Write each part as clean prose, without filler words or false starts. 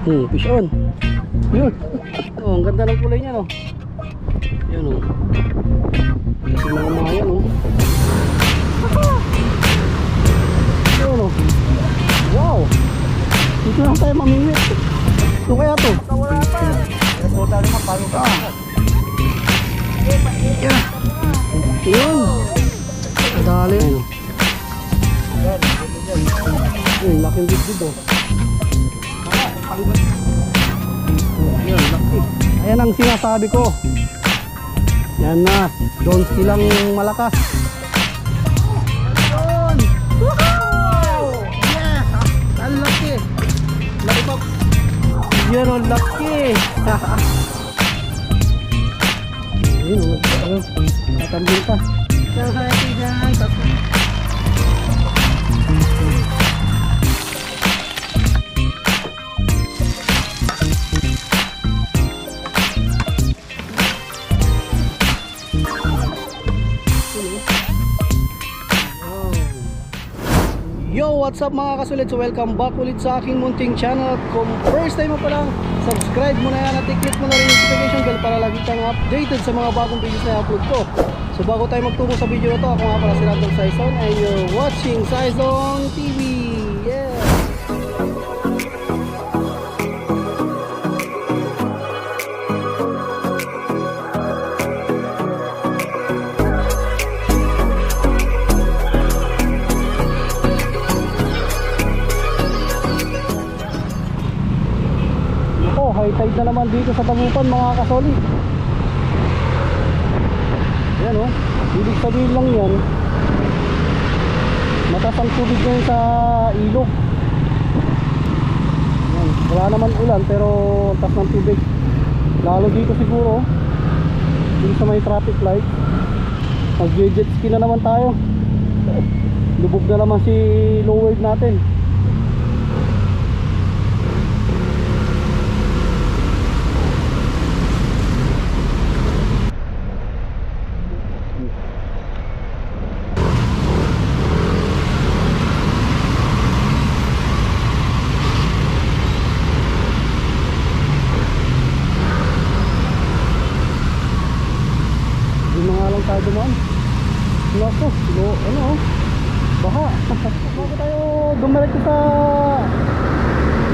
Fish on. Yun. Oh, ang ganda ng kulay niya, no? Yun, oh. Kasi mga yan, oh. Yun, oh. Wow! Dito lang tayo mamingwit. Ito kaya to? Wala pa. Ito tayo mapalo ka. Yeah. Yun. Dali. Yun, laking big oh. Yun, laki. Ayan ang sinasabi ko. Yan na. Don't silang malakas. Yun. Woohoo! Yeah. Ang laki. Laki pa. Yun, ang laki. Yun, tatambing pa. Yo, what's up mga kasulit? So welcome back ulit sa aking munting channel. Kung first time mo pa lang, subscribe mo na yan at i-click mo na rin yung notification bell para lagi kang updated sa mga bagong videos na i-upload ko. So bago tayo magtungo sa video na to, ako nga pala si Random Saison and you're watching Saison TV. Yeah! High tide na naman dito sa Dagupan mga kasoli. Yan o, ibig sabihin lang yan, mataas ang tubig ngayon sa ilog. Yan. Wala naman ulan pero taas ng tubig. Lalo dito siguro dito sa may traffic light. Mag-jet ski na naman tayo. Lubog na naman si lowered natin. Tayo dumaan. Lako, ano oh. Baha. Bago tayo dumiretso sa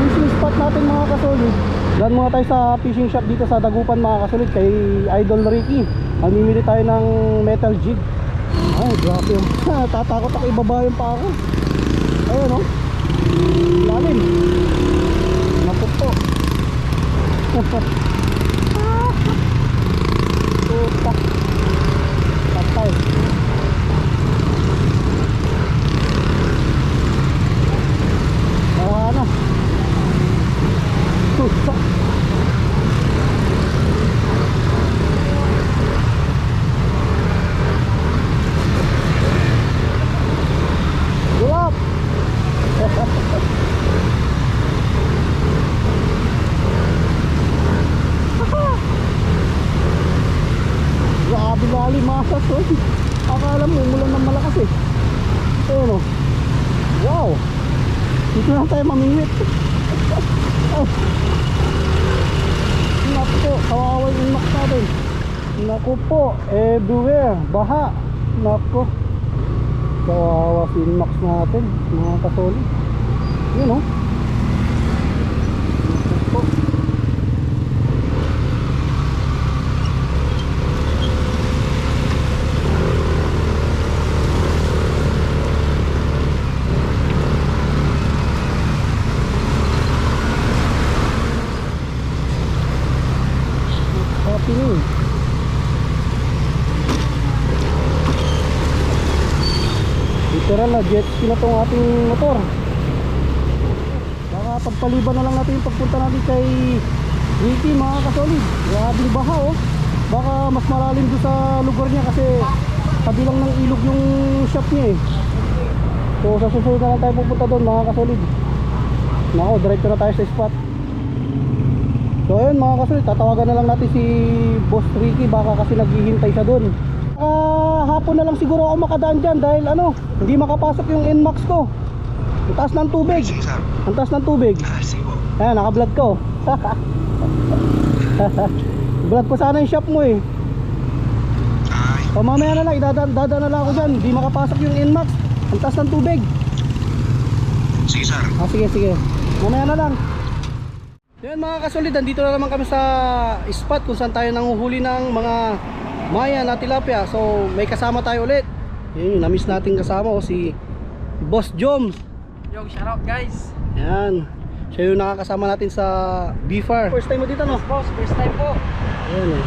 fishing spot natin mga kasolid. Diyan muna tayo sa fishing shop dito sa Dagupan mga kasolid kay Idol Ricky. Mamimili tayo ng metal jig. Ay, grabe oh. Tatakot ako ibabayan pa ako. Ayun oh. Lalim. Naputo. Tutak. Patay. Wala na. Tutak. Gulap. Grabe lalim masas oh. Akala mo umulan ng malakas eh. Ayun oh. Wow. Dito lang tayo mamingwit. Oh. Naku po, kawawa yung inmax natin. Naku po, everywhere baha. Naku, kawawa si inmax natin mga kasoli. Yun oh. Naku po. Literal na jet ski na tong ating motor. Baka pagpaliban na lang natin yung pagpunta natin kay Ricky mga kasolid. Grabe baha oh. Baka mas malalim doon sa lugar niya kasi kabilang ng ilog yung shop niya eh. So sa susunod na lang tayo pupunta doon mga kasolid. Nako, diretso na tayo sa spot. So ayun mga kasolid, tatawagan na lang natin si Boss Ricky. Baka kasi naghihintay siya doon. Hapon na lang siguro ako makadaan dyan dahil ano, hindi makapasok yung NMAX ko. Ang taas ng tubig. Ang taas ng tubig. Ayan, naka-vlog ko. Vlog ko sana yung shop mo eh. O mamaya na lang, dadaan na lang ako dyan. Di makapasok yung Inmax. Ang taas ng tubig. Sige, sir. Sige, sige. Mamaya na lang. Yan mga kasolid, dito na naman kami sa spot kung saan tayo nanguhuli ng mga maya na tilapia. So may kasama tayo ulit. Yan yung na-miss nating kasama si Boss Joms. Yo, shout out guys. Yan. Siya yung nakakasama natin sa BFAR. First time mo dito no? Boss, first time po. Ayan eh.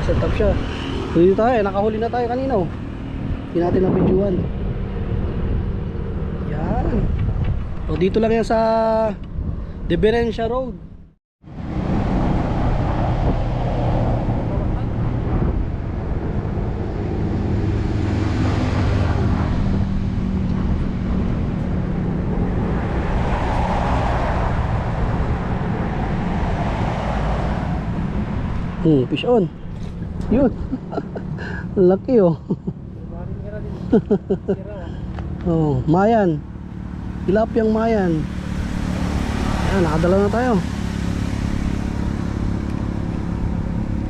Set up siya. So dito tayo, nakahuli na tayo kanina oh. Hindi natin na-videoan. Yan. O dito lang yan sa Deberencia Road. Fish on. Yun. Laki oh. Oh, mayan. Tilapyang mayan. Ayan, nakadala na tayo.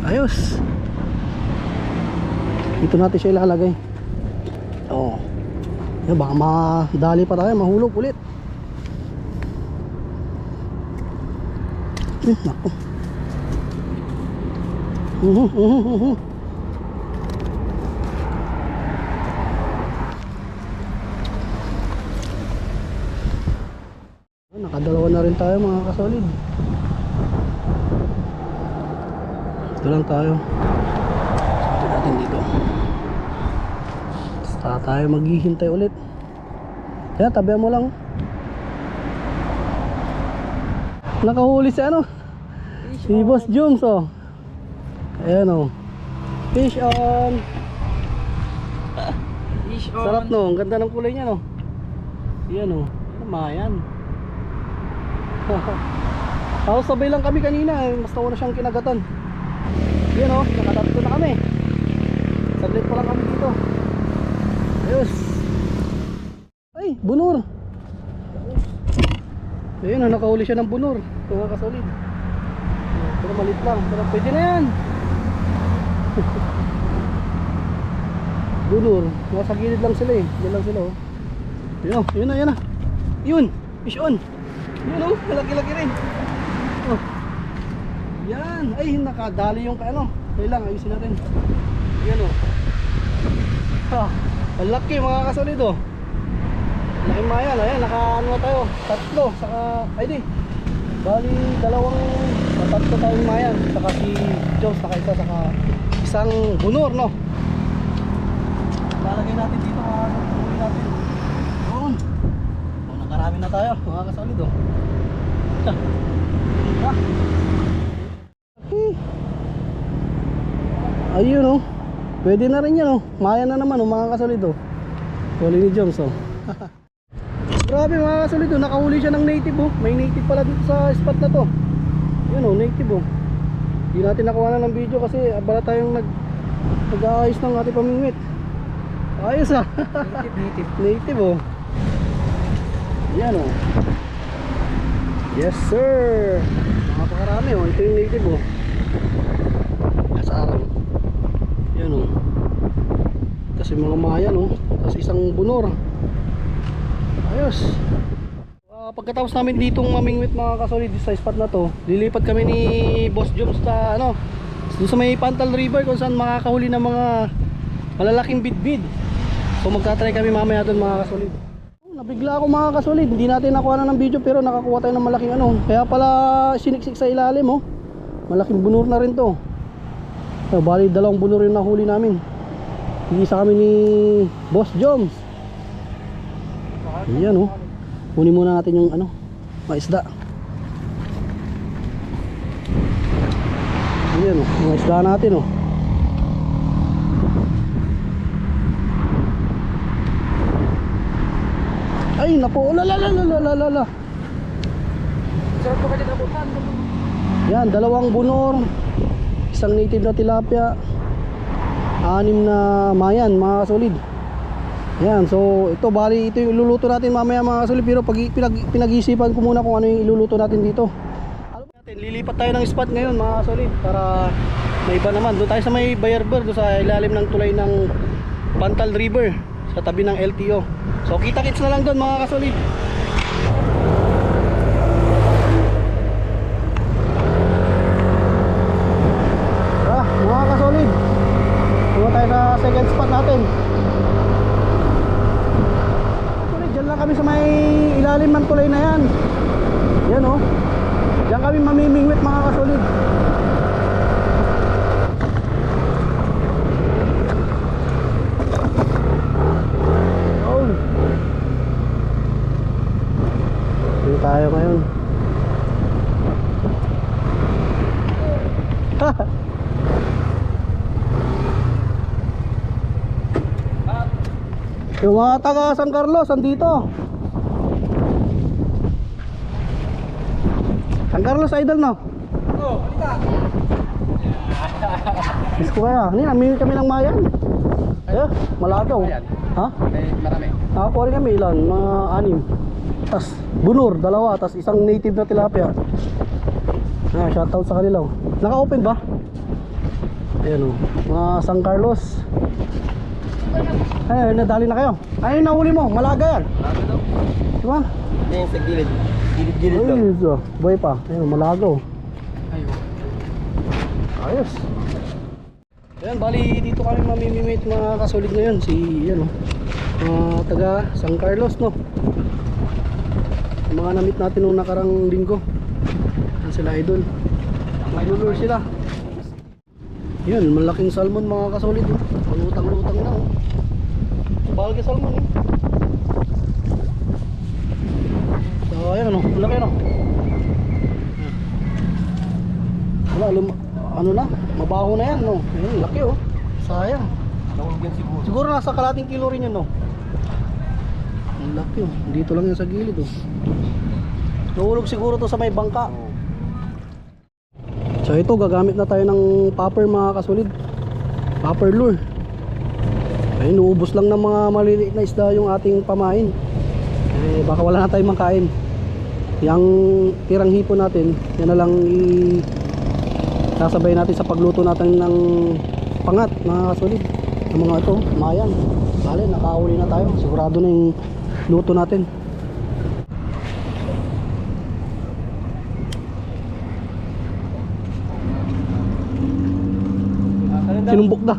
Ayos. Dito natin siya ilalagay. Oh. Yan, baka madali pa tayo, mahulog ulit. Naku. Nakadalawa na rin tayo mga kasolid. Ito lang tayo. Ito natin dito. Basta tayo maghihintay ulit. Kaya tabihan mo lang. Nakahuli si ano? Si Boss Joms oh. Ayan o. Fish on. Fish on. Sarap no. Ang ganda ng kulay niya no. Yan o. Mayan. Ako sabay lang kami kanina eh. Mas nauna siyang kinagatan. Yan o. Nakatatlo na kami. Saglit pa lang kami dito. Ayos. Ay, bunor. Ayun o. Nakahuli siya ng bunor. Mga kasolid. Pero malit lang. Pero pwede na yan. Bunor, nasa gilid lang sila eh. Diyan lang sila oh. Yun oh, yun na, yun na. Yun, fish on. Yun oh, malaki-laki rin. Oh. Yan, ay nakadali yung ano. Kailang ayusin natin. Yan oh. Ha, malaki mga kasolid oh. Laki mayan, ayan, naka ano na tayo. Tatlo, saka, ay di. Bali, tatlo tayong mayan. Saka si Jones, saka isa, saka isang bunor no. Lalagay natin dito mga bunor natin. Doon. O, nakarami na tayo mga kasolid oh. Ayun oh. Pwede na rin yan oh. Maya na naman oh mga kasolid oh. Huli ni Jones oh. Grabe mga kasolid oh. Nakahuli siya ng native oh. May native pala dito sa spot na to. Yun oh, native oh. Hindi natin nakuha na ng video kasi abala tayong nag-aayos ng ating pamingwit. Ayos ah. Native oh. Yan oh. Yes sir. Napakarami oh. Ito yung native oh. Nasa araw. Yan oh. Tapos yung mga mayan oh. Tapos isang bunor. Ayos. Pagkatapos namin ditong mamingwit mga kasolid sa spot na to, lilipat kami ni Boss Joms sa ano, doon sa may Pantal River kung saan makakahuli ng mga malalaking bidbid. So magta-try kami mamaya doon mga kasolid. Nabigla ako mga kasolid, hindi natin nakuha na ng video pero nakakuha tayo ng malaking ano. Kaya pala siniksik sa ilalim oh. Malaking bunur na rin to. So, bali dalawang bunur yung nahuli namin. Isa kami ni Boss Joms. Ayan oh. Kunin muna natin yung ano, maisda. Ayan oh, mga isda natin oh. Ay napo, lalalala. Sarap ko kayo nabutan. Yan, dalawang bunor, isang native na tilapia, 6 na mayan mga kasolid. Yan, so ito bali ito yung iluluto natin mamaya mga kasolid. Pero pinag-isipan ko muna kung ano yung iluluto natin dito. Lilipat tayo ng spot ngayon mga kasolid para may iba naman. Doon tayo sa may Bayarber, doon sa ilalim ng tulay ng Pantal River sa tabi ng LTO. So kita-kits na lang doon mga kasolid. Mga kasolid, punta tayo sa second spot natin. Kasolid, dyan lang kami sa may ilalim ng tulay na yan. Yan o, dyan kami mamimingwit mga kasolid. Dito tayo ngayon. Yung mga taga San Carlos andito. San Carlos idol no? Oh, halika. Miss ko kaya. Hindi, namimili kami ng mayan. Ayun, malagaw. Mayan? Ha? Marami. Nakakuha rin kami ilan, mga 6. Tas bunur, 2, tas isang native na tilapia. Shoutout sa kanila. Naka-open ba? Ayan o, mga San Carlos. Ay, nadali na kayo. Ano yung nahuli mo? Malaga yan. Marami daw. Diba? Yan sa gilid. Gilid-gilid daw. Ay, so, buhay pa. Ayun, malagaw. Ayun. Ayos. Ayan, bali dito kami mamimimit mga kasolid ngayon. Si, yan o, taga San Carlos, no? Yung mga namit natin nung nakarang linggo. Yan sila idol. Maglulur sila. Yan, malaking salmon mga kasolid, no? Lutang-lutang na, oh. Balga salmon, eh. So, ayan, ano? Malaki, ano? Wala, ano na? Mabaho na yan, no? Ayun, laki, oh. Sayang. Nahulog yan siguro. Siguro nasa kalating kilo rin yan, no? Ang laki, oh. Dito lang yan sa gilid, oh. Nahulog siguro to sa may bangka. So ito, gagamit na tayo ng popper mga kasolid. Popper lure. Ayun, uubos lang ng mga maliliit na isda yung ating pamain. Eh, baka wala na tayong makain. Yang tirang hipon natin, yan na lang sasabay natin sa pagluto natin ng pangat mga kasolid. Ang mga ito, mayan. Bale, nakahuli na tayo. Sigurado na yung luto natin. Sinumbok na.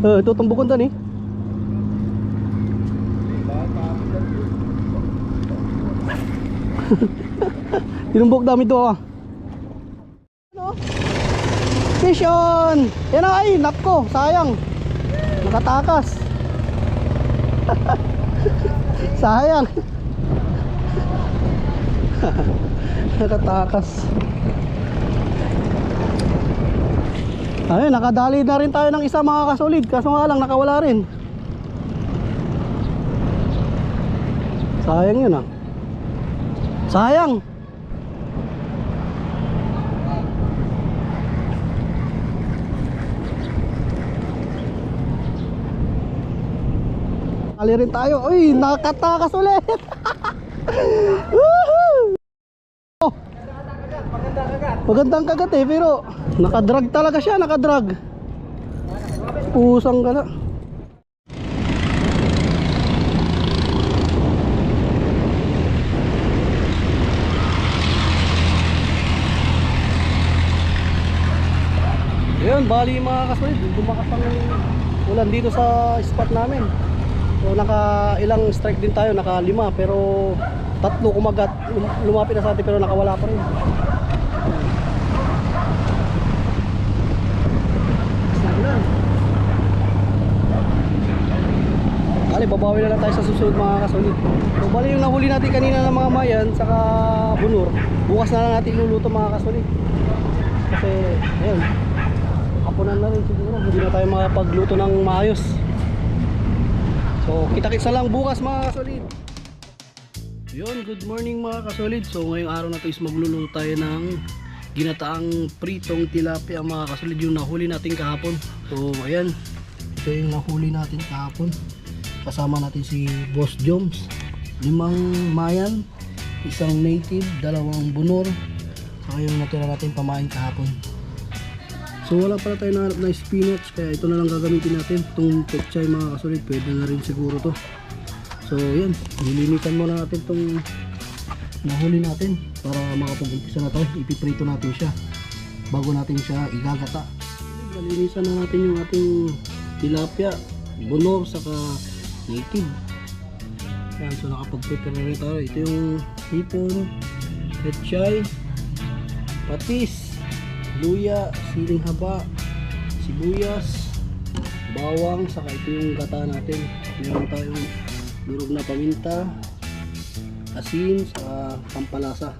Ito tumbukon ta ni. Sinumbok dami to ah. Ano? Fish on. Yan ay, nako, sayang. Nakatakas. Sayang. Nakatakas. Ayun, nakadali na rin tayo ng isa mga kasolid. Kaso nga lang, nakawala rin. Sayang yun ah. Sayang. Ali rin tayo. Uy, nakatakas ulit. Woohoo! Magandang kagat eh, pero nakadrag talaga siya, nakadrag. Pusang ka na. Ayun, bali mga kasolid, dumakas ang ulan dito sa spot namin. So naka ilang strike din tayo, naka 5, pero 3 kumagat, lumapit na sa atin pero nakawala pa rin. Bali, babawi na lang tayo sa susunod mga kasolid. So bali yung nahuli natin kanina ng mga mayan saka bunur, bukas na lang natin iluluto mga kasolid. Kasi ayun, hapunan na rin siguro, hindi na tayo makapagluto ng maayos. So kita-kits na lang bukas mga kasolid. Yun, good morning mga kasolid. So ngayong araw na ito is magluluto tayo ng ginataang pritong tilapia mga kasolid, yung nahuli natin kahapon. So ayan, ito yung nahuli natin kahapon. Kasama natin si Boss Joms, 5 mayan, 1 native, 2 bunor, Saka yung natira natin pamain kahapon. So wala pala tayo nahanap na spinach, kaya ito na lang gagamitin natin. Itong pechay mga kasulit, pwede na rin siguro to. So yan, nilinitan muna natin itong nahuli natin para makapag-umpisa na tayo. Ipiprito natin siya bago natin siya igagata. Nalinisan na natin yung ating tilapia, bunor, saka native. Yan, so nakapag-prepare na rin tayo. Ito yung hipon, pechay, patis, luya, siling haba, sibuyas, bawang, saka ito yung gata natin. Meron tayong durog na paminta, asin, saka pampalasa.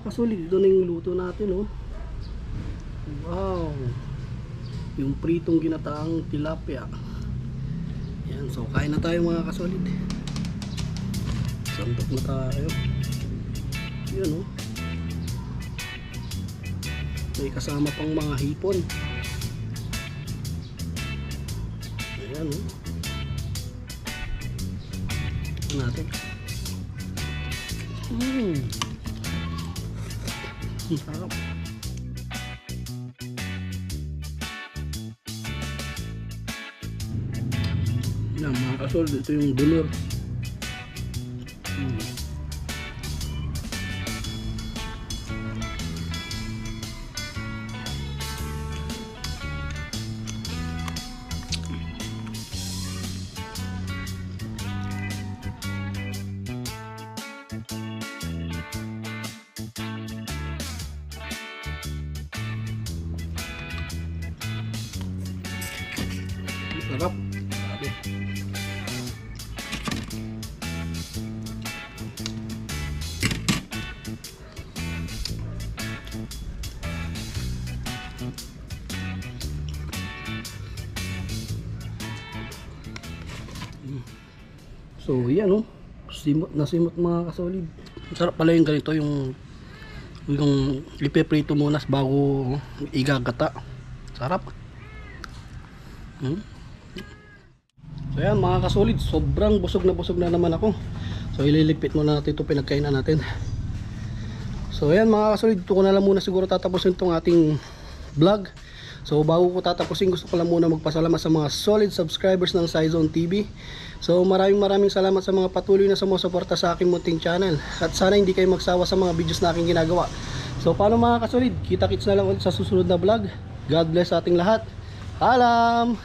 Kasulig, doon yung luto natin, oh. Wow, yung pritong ginataang tilapia. Yan, so kain na tayo mga kasolid. Santok na tayo. Yan, oh. May kasama pang mga hipon. Ayan, oh. Ito natin. Sarap. Yan mga kasol, ito yung bunor. Sarap. Grabe. So yan oh, simot na simot mga kasolid. Sarap pala yung ganito, yung ipeprito muna bago igagata. Sarap. So yan mga kasolid, sobrang busog na naman ako. So ililipit muna natin ito, pinagkainan natin. So yan mga kasolid, ito ko na lang muna siguro tatapusin itong ating vlog. So bago ko tatapusin, gusto ko lang muna magpasalamat sa mga solid subscribers ng Cyzone TV. So maraming salamat sa mga patuloy na sumusuporta sa aking munting channel. At sana hindi kayo magsawa sa mga videos na aking ginagawa. So paano mga kasolid, kita-kits na lang ulit sa susunod na vlog. God bless sa ating lahat. Paalam!